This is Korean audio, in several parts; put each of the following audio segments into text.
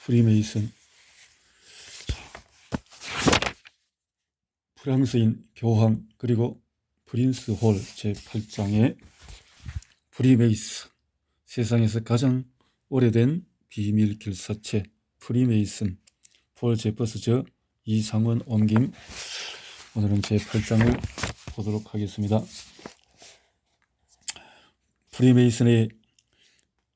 프리메이슨. 프랑스인 교황 그리고 프린스 홀 제8장의 프리메이슨, 세상에서 가장 오래된 비밀 결사체 프리메이슨, 폴 제퍼스 저 이상원 옮김. 오늘은 제8장을 보도록 하겠습니다. 프리메이슨의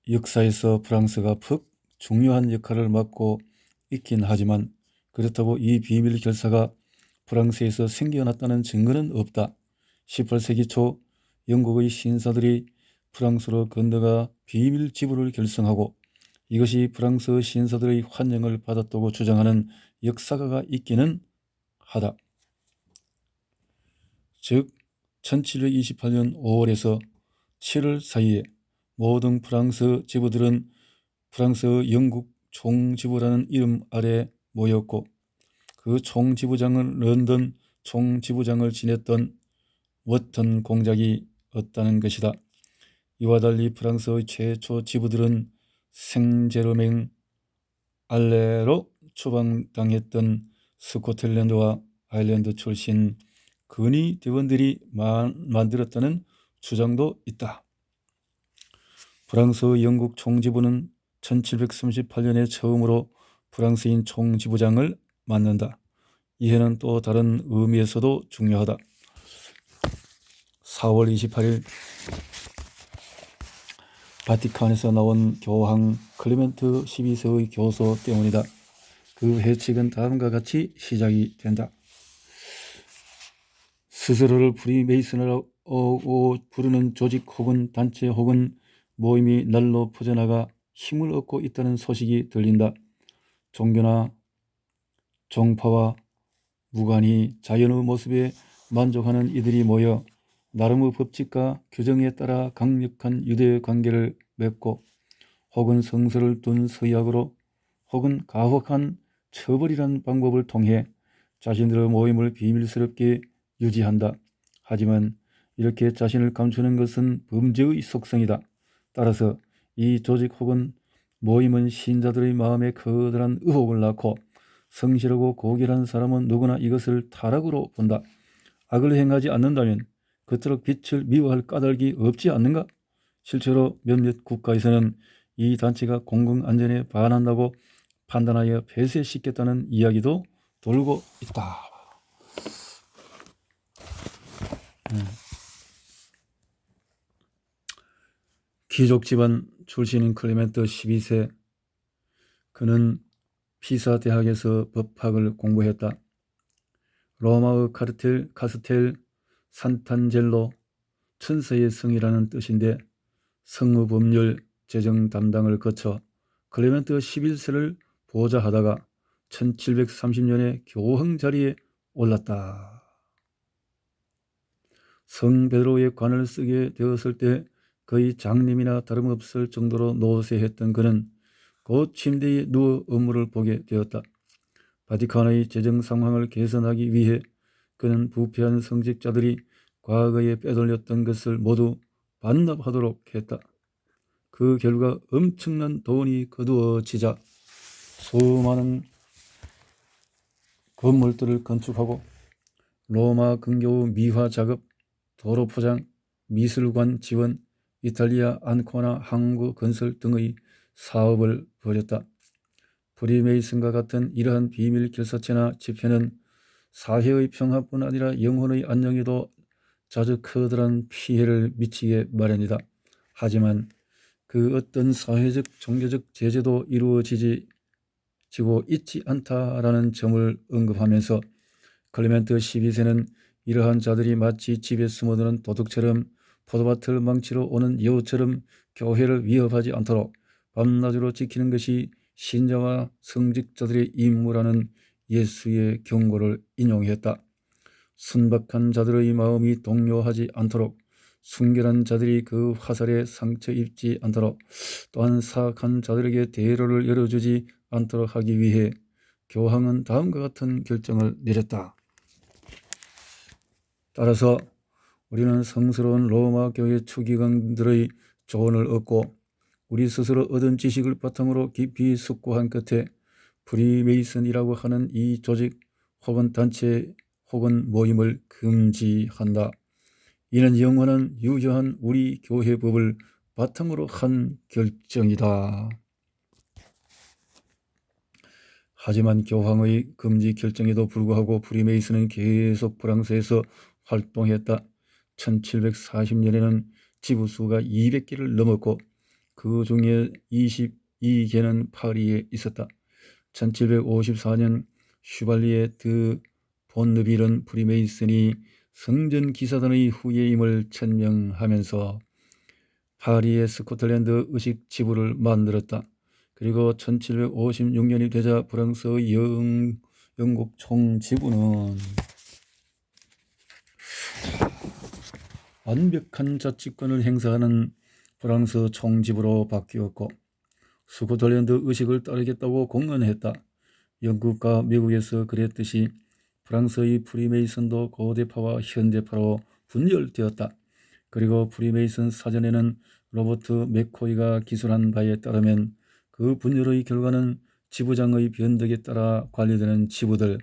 역사에서 프랑스가 퍽 중요한 역할을 맡고 있긴 하지만 그렇다고 이 비밀 결사가 프랑스에서 생겨났다는 증거는 없다. 18세기 초 영국의 신사들이 프랑스로 건너가 비밀 지부를 결성하고 이것이 프랑스 신사들의 환영을 받았다고 주장하는 역사가가 있기는 하다. 즉 1728년 5월에서 7월 사이에 모든 프랑스 지부들은 프랑스 영국 총지부라는 이름 아래 모였고 그 총지부장은 런던 총지부장을 지냈던 워턴 공작이 었다는 것이다. 이와 달리 프랑스의 최초 지부들은 생제르맹 알레로 추방당했던 스코틀랜드와 아일랜드 출신 근위 대원들이 만들었다는 주장도 있다. 프랑스 영국 총지부는 1738년에 처음으로 프랑스인 총지부장을 맡는다. 이 해는 또 다른 의미에서도 중요하다. 4월 28일 바티칸에서 나온 교황 클레멘트 12세의 교서 때문이다. 그 해칙은 다음과 같이 시작이 된다. 스스로를 프리메이슨이라고 부르는 조직 혹은 단체 혹은 모임이 날로 퍼져나가 힘을 얻고 있다는 소식이 들린다. 종교나 종파와 무관히 자연의 모습에 만족하는 이들이 모여 나름의 법칙과 규정에 따라 강력한 유대 관계를 맺고 혹은 성서를 둔 서약으로 혹은 가혹한 처벌이란 방법을 통해 자신들의 모임을 비밀스럽게 유지한다. 하지만 이렇게 자신을 감추는 것은 범죄의 속성이다. 따라서 이 조직 혹은 모임은 신자들의 마음에 커다란 의혹을 낳고 성실하고 고결한 사람은 누구나 이것을 타락으로 본다. 악을 행하지 않는다면 그토록 빛을 미워할 까닭이 없지 않는가? 실제로 몇몇 국가에서는 이 단체가 공공안전에 반한다고 판단하여 폐쇄시켰다는 이야기도 돌고 있다. 귀족 집안 출신인 클레멘트 12세, 그는 피사 대학에서 법학을 공부했다. 로마의 카스텔 산탄젤로, 천사의 성이라는 뜻인데 성의 법률 재정 담당을 거쳐 클레멘트 11세를 보좌하다가 1730년에 교황 자리에 올랐다. 성 베드로의 관을 쓰게 되었을 때 거의 장님이나 다름없을 정도로 노쇠했던 그는 곧 침대에 누워 업무를 보게 되었다. 바티칸의 재정 상황을 개선하기 위해 그는 부패한 성직자들이 과거에 빼돌렸던 것을 모두 반납하도록 했다. 그 결과 엄청난 돈이 거두어지자 수많은 건물들을 건축하고 로마 근교의 미화 작업, 도로 포장, 미술관 지원, 이탈리아 안코나 항구 건설 등의 사업을 벌였다. 프리메이슨과 같은 이러한 비밀 결사체나 집회는 사회의 평화뿐 아니라 영혼의 안녕에도 자주 커다란 피해를 미치게 마련이다. 하지만 그 어떤 사회적 종교적 제재도 이루어지고 있지 않다라는 점을 언급하면서 클레멘트 12세는 이러한 자들이 마치 집에 숨어드는 도둑처럼 포도밭을 망치러 오는 여우처럼 교회를 위협하지 않도록 밤낮으로 지키는 것이 신자와 성직자들의 임무라는 예수의 경고를 인용했다. 순박한 자들의 마음이 동요하지 않도록, 순결한 자들이 그 화살에 상처 입지 않도록, 또한 사악한 자들에게 대로를 열어주지 않도록 하기 위해 교황은 다음과 같은 결정을 내렸다. 따라서 우리는 성스러운 로마 교회 추기관들의 조언을 얻고 우리 스스로 얻은 지식을 바탕으로 깊이 숙고한 끝에 프리메이슨이라고 하는 이 조직 혹은 단체 혹은 모임을 금지한다. 이는 영원한 유효한 우리 교회법을 바탕으로 한 결정이다. 하지만 교황의 금지 결정에도 불구하고 프리메이슨은 계속 프랑스에서 활동했다. 1740년에는 지부수가 200개를 넘었고 그 중에 22개는 파리에 있었다. 1754년 슈발리에 드 본느빌은 프리메이슨이 성전 기사단의 후예임을 천명하면서 파리의 스코틀랜드 의식 지부를 만들었다. 그리고 1756년이 되자 프랑스의 영국 총지부는 완벽한 자치권을 행사하는 프랑스 총지부로 바뀌었고 스코틀랜드 의식을 따르겠다고 공언했다. 영국과 미국에서 그랬듯이 프랑스의 프리메이슨도 고대파와 현대파로 분열되었다. 그리고 프리메이슨 사전에는 로버트 맥코이가 기술한 바에 따르면 그 분열의 결과는 지부장의 변덕에 따라 관리되는 지부들,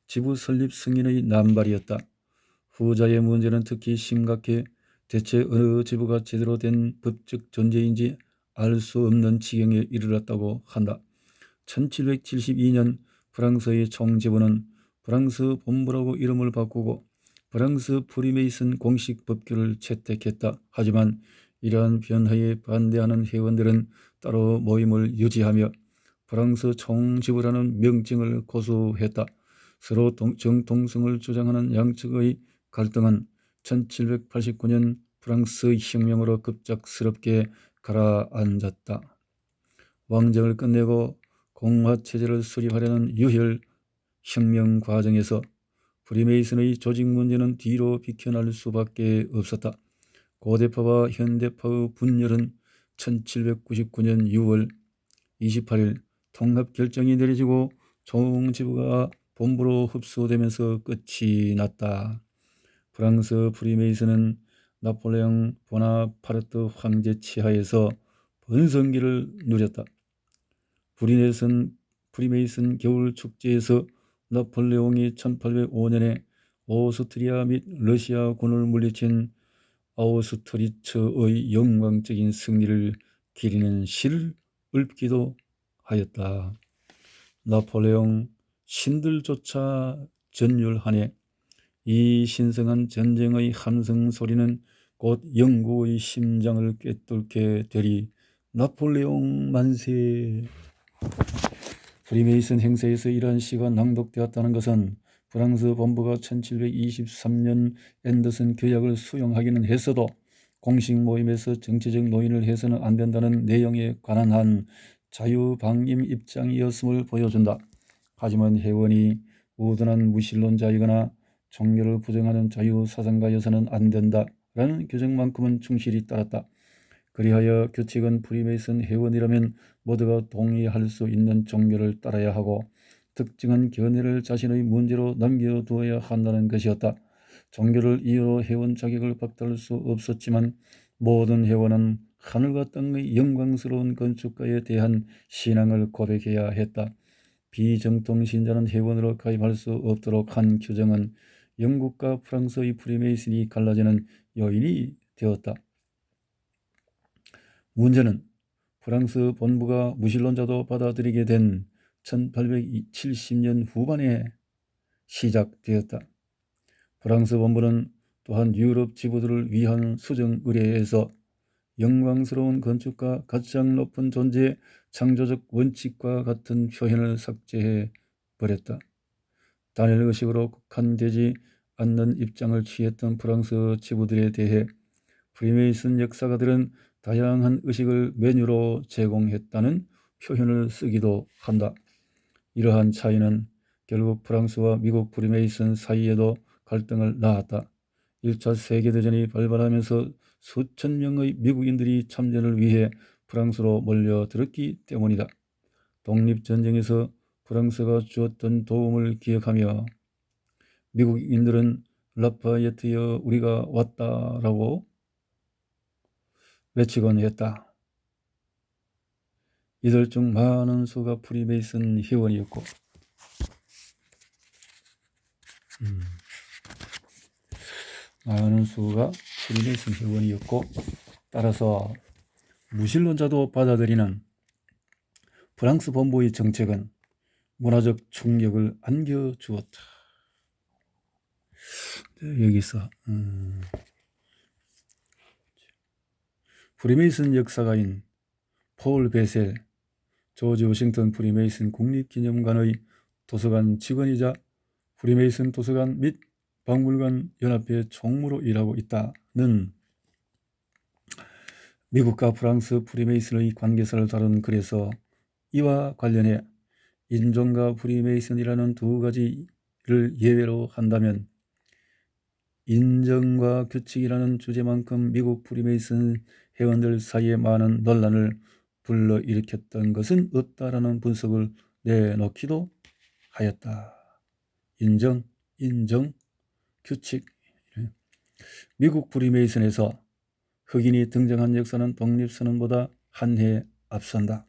지부 설립 승인의 남발이었다. 후자의 문제는 특히 심각해 대체 어느 지부가 제대로 된 법적 존재인지 알 수 없는 지경에 이르렀다고 한다. 1772년 프랑스의 총지부는 프랑스 본부라고 이름을 바꾸고 프랑스 프리메이슨 공식 법규를 채택했다. 하지만 이러한 변화에 반대하는 회원들은 따로 모임을 유지하며 프랑스 총지부라는 명칭을 고수했다. 서로 정통성을 주장하는 양측의 갈등은 1789년 프랑스 혁명으로 급작스럽게 가라앉았다. 왕정을 끝내고 공화체제를 수립하려는 유혈 혁명 과정에서 프리메이슨의 조직 문제는 뒤로 비켜날 수밖에 없었다. 고대파와 현대파의 분열은 1799년 6월 28일 통합결정이 내려지고 총지부가 본부로 흡수되면서 끝이 났다. 프랑스 프리메이슨은 나폴레옹 보나파르트 황제 치하에서 번성기를 누렸다. 프리메이슨 겨울 축제에서 나폴레옹이 1805년에 오스트리아 및 러시아군을 물리친 아우스트리츠의 영광적인 승리를 기리는 시를 읊기도 하였다. 나폴레옹 신들조차 전율하네. 이 신성한 전쟁의 함성 소리는 곧 영국의 심장을 꿰뚫게 되리. 나폴레옹 만세. 프리메이슨 행사에서 이러한 시가 낭독되었다는 것은 프랑스 본부가 1723년 앤더슨 규약을 수용하기는 했어도 공식 모임에서 정치적 노인을 해서는 안 된다는 내용에 관한 한 자유방임 입장이었음을 보여준다. 하지만 회원이 우둔한 무신론자이거나 종교를 부정하는 자유사상가여서는 안 된다라는 규정만큼은 충실히 따랐다. 그리하여 규칙은 프리메이슨 회원이라면 모두가 동의할 수 있는 종교를 따라야 하고 특정한 견해를 자신의 문제로 남겨두어야 한다는 것이었다. 종교를 이유로 회원 자격을 박탈할 수 없었지만 모든 회원은 하늘과 땅의 영광스러운 건축가에 대한 신앙을 고백해야 했다. 비정통 신자는 회원으로 가입할 수 없도록 한 규정은 영국과 프랑스의 프리메이슨이 갈라지는 요인이 되었다. 문제는 프랑스 본부가 무신론자도 받아들이게 된 1870년 후반에 시작되었다. 프랑스 본부는 또한 유럽 지부들을 위한 수정 의뢰에서 영광스러운 건축과 가장 높은 존재, 창조적 원칙과 같은 표현을 삭제해 버렸다. 단일 의식으로 국한되지 않는 입장을 취했던 프랑스 지부들에 대해 프리메이슨 역사가들은 다양한 의식을 메뉴로 제공했다는 표현을 쓰기도 한다. 이러한 차이는 결국 프랑스와 미국 프리메이슨 사이에도 갈등을 낳았다. 1차 세계대전이 발발하면서 수천 명의 미국인들이 참전을 위해 프랑스로 몰려들었기 때문이다. 독립전쟁에서 프랑스가 주었던 도움을 기억하며 미국인들은 라파예트여 우리가 왔다라고 외치곤 했다. 이들 중 많은 수가 프리메이슨 회원이었고 많은 수가 프리메이슨 회원이었고 따라서 무신론자도 받아들이는 프랑스 본부의 정책은 문화적 충격을 안겨주었다. 여기서 프리메이슨 역사가인 폴 베셀, 조지 워싱턴 프리메이슨 국립기념관의 도서관 직원이자 프리메이슨 도서관 및 박물관 연합회 총무로 일하고 있다는 미국과 프랑스 프리메이슨의 관계사를 다룬 글에서 이와 관련해 인종과 프리메이슨이라는 두 가지를 예외로 한다면 인정과 규칙이라는 주제만큼 미국 프리메이슨 회원들 사이에 많은 논란을 불러일으켰던 것은 없다라는 분석을 내놓기도 하였다. 인정, 규칙. 미국 프리메이슨에서 흑인이 등장한 역사는 독립선언보다 한 해 앞선다.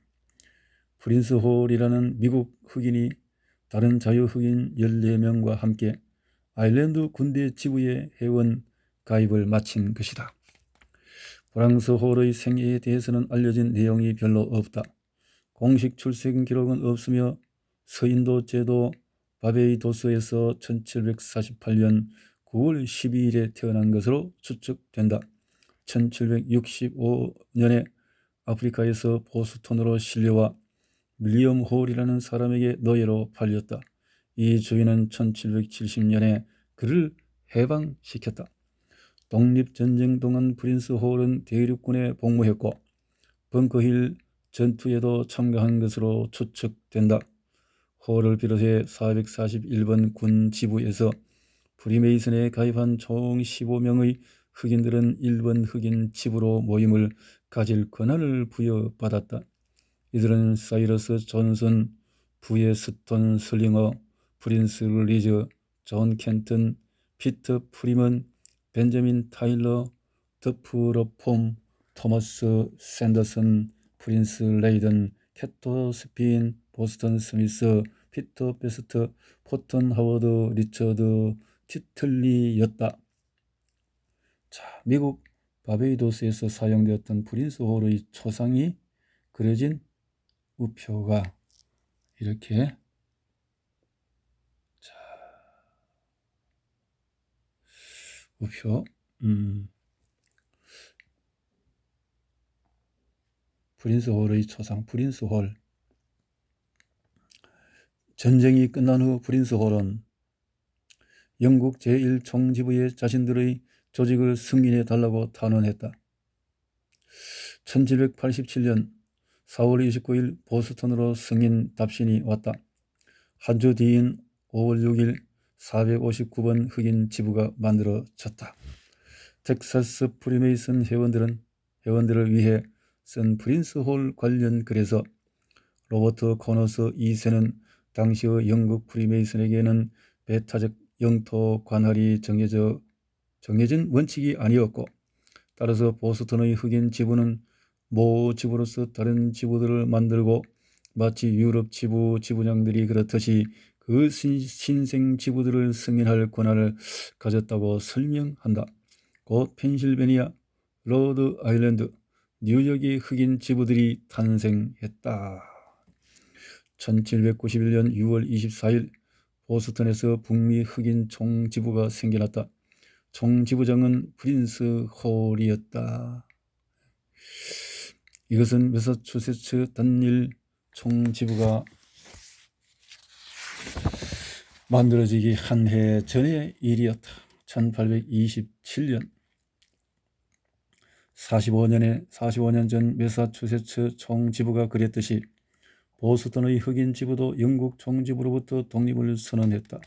프린스 홀이라는 미국 흑인이 다른 자유 흑인 14명과 함께 아일랜드 군대 지부의 회원 가입을 마친 것이다. 프랑스 홀의 생애에 대해서는 알려진 내용이 별로 없다. 공식 출생 기록은 없으며 서인도 제도 바베이도스에서 1748년 9월 12일에 태어난 것으로 추측된다. 1765년에 아프리카에서 보스턴으로 실려와 윌리엄 홀이라는 사람에게 노예로 팔렸다. 이 주인은 1770년에 그를 해방시켰다. 독립전쟁 동안 프린스 홀은 대륙군에 복무했고 벙커힐 전투에도 참가한 것으로 추측된다. 홀을 비롯해 441번 군 지부에서 프리메이슨에 가입한 총 15명의 흑인들은 1번 흑인 지부로 모임을 가질 권한을 부여받았다. 이들은 사이러스 존슨, 부에스톤 슬링어, 프린스 리즈, 존 켄튼, 피터 프리먼, 벤저민 타일러, 더프 러폼, 토머스 샌더슨, 프린스 레이든, 캐토 스핀, 보스턴 스미스, 피터 베스트, 포턴 하워드, 리처드 티틀리였다. 자, 미국 바베이도스에서 사용되었던 프린스 홀의 초상이 그려진 우표가 이렇게 자, 우표 프린스 홀의 초상 프린스 홀. 전쟁이 끝난 후 프린스 홀은 영국 제1총지부에 자신들의 조직을 승인해 달라고 탄원했다. 1787년 4월 29일 보스턴으로 승인 답신이 왔다. 한 주 뒤인 5월 6일 459번 흑인 지부가 만들어졌다. 텍사스 프리메이슨 회원들을 위해 쓴 프린스 홀 관련 글에서 로버트 코너스 2세는 당시의 영국 프리메이슨에게는 배타적 영토 관할이 정해진 원칙이 아니었고 따라서 보스턴의 흑인 지부는 모 지부로서 다른 지부들을 만들고 마치 유럽 지부장들이 그렇듯이 그 신생 지부들을 승인할 권한을 가졌다고 설명한다. 곧 펜실베니아, 로드 아일랜드, 뉴욕의 흑인 지부들이 탄생했다. 1791년 6월 24일 보스턴에서 북미 흑인 총지부가 생겨났다. 총지부장은 프린스 홀이었다. 이것은 매사추세츠 단일 총지부가 만들어지기 한 해 전의 일이었다. 1827년 45년 전 매사추세츠 총지부가 그랬듯이 보스턴의 흑인 지부도 영국 총지부로부터 독립을 선언했다.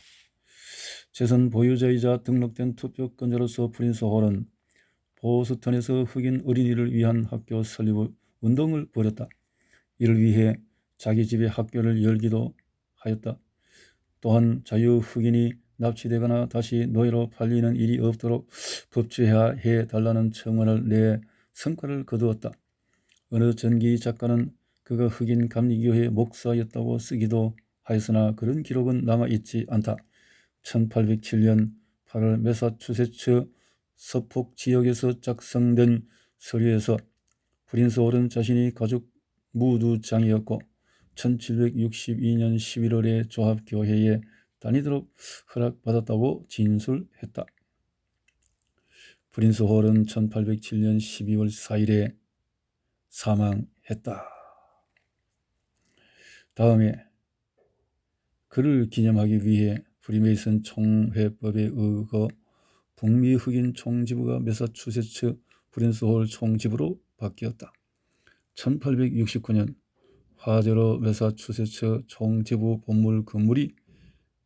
재선 보유자이자 등록된 투표권자로서 프린스 홀은 보스턴에서 흑인 어린이를 위한 학교 설립 운동을 벌였다. 이를 위해 자기 집에 학교를 열기도 하였다. 또한 자유 흑인이 납치되거나 다시 노예로 팔리는 일이 없도록 법제화해 달라는 청원을 내 성과를 거두었다. 어느 전기 작가는 그가 흑인 감리교회 목사였다고 쓰기도 하였으나 그런 기록은 남아있지 않다. 1807년 8월 매사추세츠 서폭 지역에서 작성된 서류에서 프린스 홀은 자신이 가죽 무두장이었고 1762년 11월에 조합교회에 다니도록 허락받았다고 진술했다. 프린스 홀은 1807년 12월 4일에 사망했다. 다음에 그를 기념하기 위해 프리메이슨 총회법에 의거 북미 흑인 총지부가 매사추세츠 프린스 홀 총지부로 바뀌었다. 1869년 화재로 매사추세츠 총지부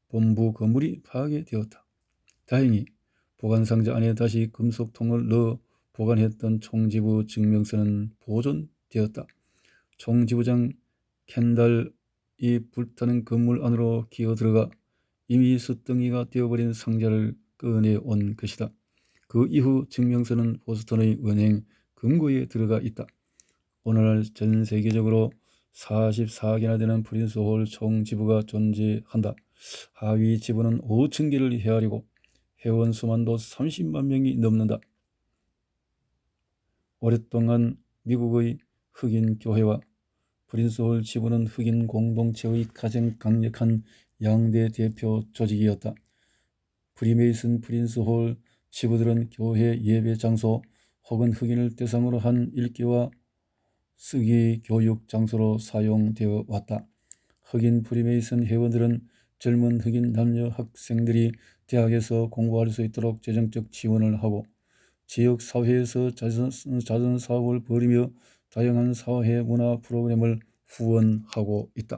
본부 건물이 파괴되었다. 다행히 보관상자 안에 다시 금속통을 넣어 보관했던 총지부 증명서는 보존되었다. 총지부장 캔달이 불타는 건물 안으로 기어들어가 이미 쇳덩이가 되어버린 상자를 꺼내온 것이다. 그 이후 증명서는 보스턴의 은행 금고에 들어가 있다. 오늘날 전 세계적으로 44개나 되는 프린스 홀 총지부가 존재한다. 하위 지부는 5,000개를 헤아리고 회원 수만도 30만 명이 넘는다. 오랫동안 미국의 흑인 교회와 프린스 홀 지부는 흑인 공동체의 가장 강력한 양대 대표 조직이었다. 프리메이슨 프린스 홀 지부들은 교회 예배 장소 혹은 흑인을 대상으로 한 읽기와 쓰기 교육 장소로 사용되어 왔다. 흑인 프리메이슨 회원들은 젊은 흑인 남녀 학생들이 대학에서 공부할 수 있도록 재정적 지원을 하고 지역 사회에서 자선 사업을 벌이며 다양한 사회 문화 프로그램을 후원하고 있다.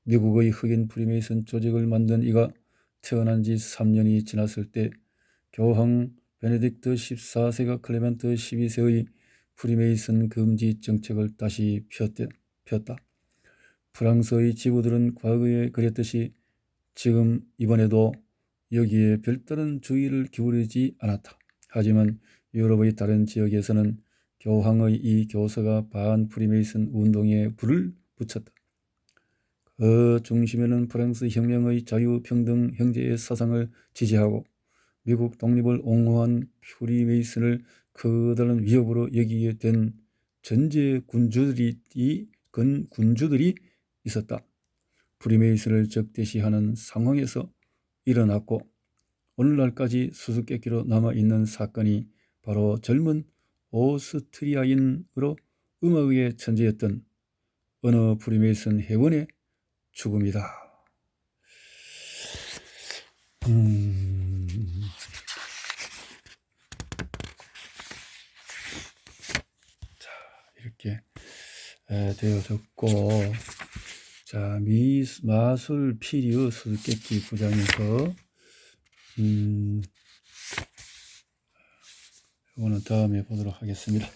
미국의 흑인 프리메이슨 조직을 만든 이가 태어난 지 3년이 지났을 때 교황 베네딕트 14세가 클레멘트 12세의 프리메이슨 금지 정책을 다시 폈다. 프랑스의 지부들은 과거에 그랬듯이 지금 이번에도 여기에 별다른 주의를 기울이지 않았다. 하지만 유럽의 다른 지역에서는 교황의 이 교서가 반 프리메이슨 운동에 불을 붙였다. 그 중심에는 프랑스 혁명의 자유, 평등, 형제의 사상을 지지하고 미국 독립을 옹호한 프리메이슨을 커다란 위협으로 여기게 된 전제 군주들이 있었다. 프리메이슨을 적대시하는 상황에서 일어났고 오늘날까지 수수께끼로 남아있는 사건이 바로 젊은 오스트리아인으로 음악의 천재였던 어느 프리메이슨 회원의 죽음이다. 자, 이렇게 되어졌고, 자, 마술 피리의 수수께끼 9장에서 이거는 다음에 보도록 하겠습니다.